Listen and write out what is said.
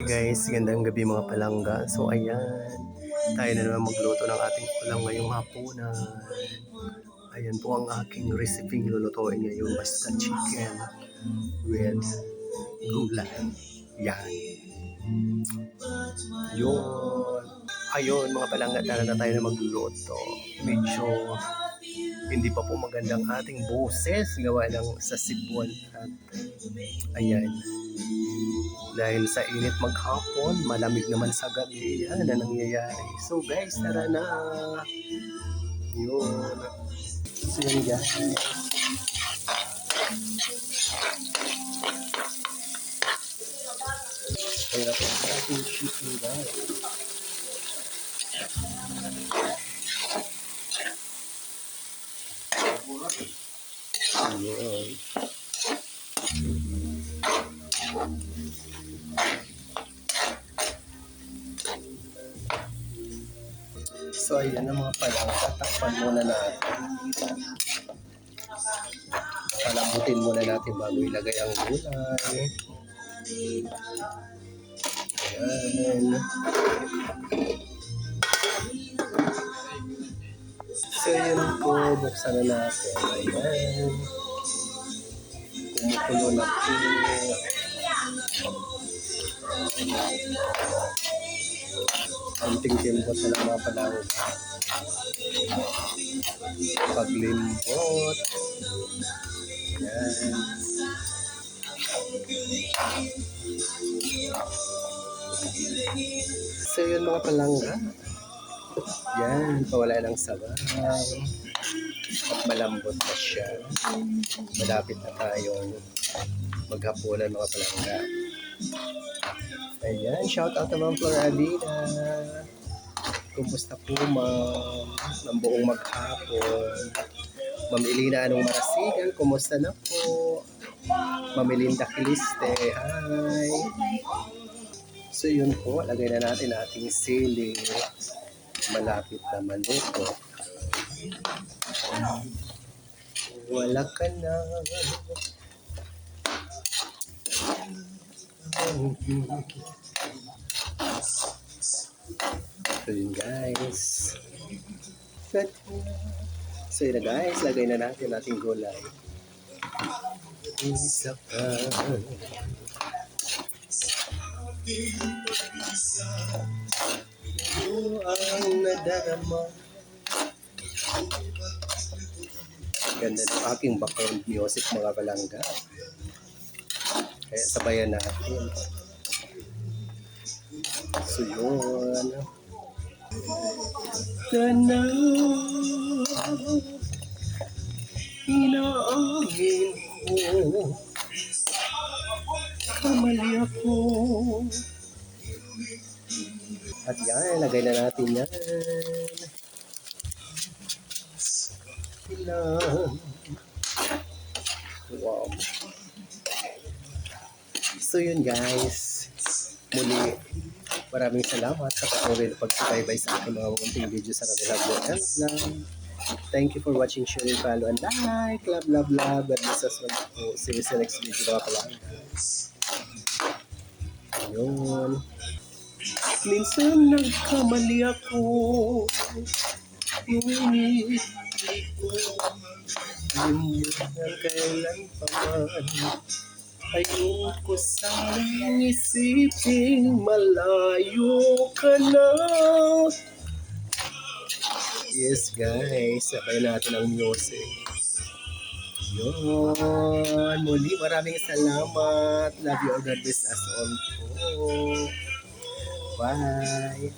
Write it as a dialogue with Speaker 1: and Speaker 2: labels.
Speaker 1: Guys, gandang gabi mga palangga. So ayan, tayo na naman magluto ng ating ulam ngayong hapunan. Ayan po ang aking recipe lulutuin ngayon, basta chicken with gulay. Yan. Yun. Ayun mga palangga, tara na tayo na magluluto. Medyo hindi pa po magandang ating boses gawa ng sa Cebuan at ayan. Dahil sa init maghapon, malamig naman sa gabi, yan na nangyayari. So guys, tara na. Yun. So yun guys. Kaya po sa ating chicken guys. Yun. So ayan na mga palang, tatakpan muna natin. Palambutin muna natin bago ilagay ang gulay. Ayan. So yun po, buksan na natin. Ayan. Kumukulo na po. Anting timbot na lang mga palawag. Paglimbot. Yan. So yun mga palangga. Yan, pawala ng sabaw. At malambot na siya. Malapit na tayong maghapunan mga palangga. Ayan, shout out naman Floralina. Kumusta po ma'am? Ng buong maghapon. Ma'am Elina Anong Marasigan, kumusta na po? Ma'am Melinda Kiliste, hi. So yun po, lagay na natin ating sili. Malapit na maluto. Wala ka na. So yun guys. So yun na guys, lagay na natin ating gulay. Isa pa. Ang nadarama. Ganda ng aking background music mga palangga. Kaya sabayan natin. So yun. Kana inaangin ko, kamali ako. At yan, lagay na natin yan. Wow. So yun guys, muli maraming salamat sa patuloy na pagsubaybay sa aking mga munting video sa Rabilagyo Vlog. Thank you for watching, share, follow, and like. Love, love, love. God bless us po. See you sa next video mga palangga. Ayun. Minsan nagkamali ako. Ngunit ko hindi na kailan pa man. Ayoko sanang isiping malayo ka na. Yes guys, sabay natin ang music. Yun. Muli maraming salamat. Love you all, God bless us all po. Bye.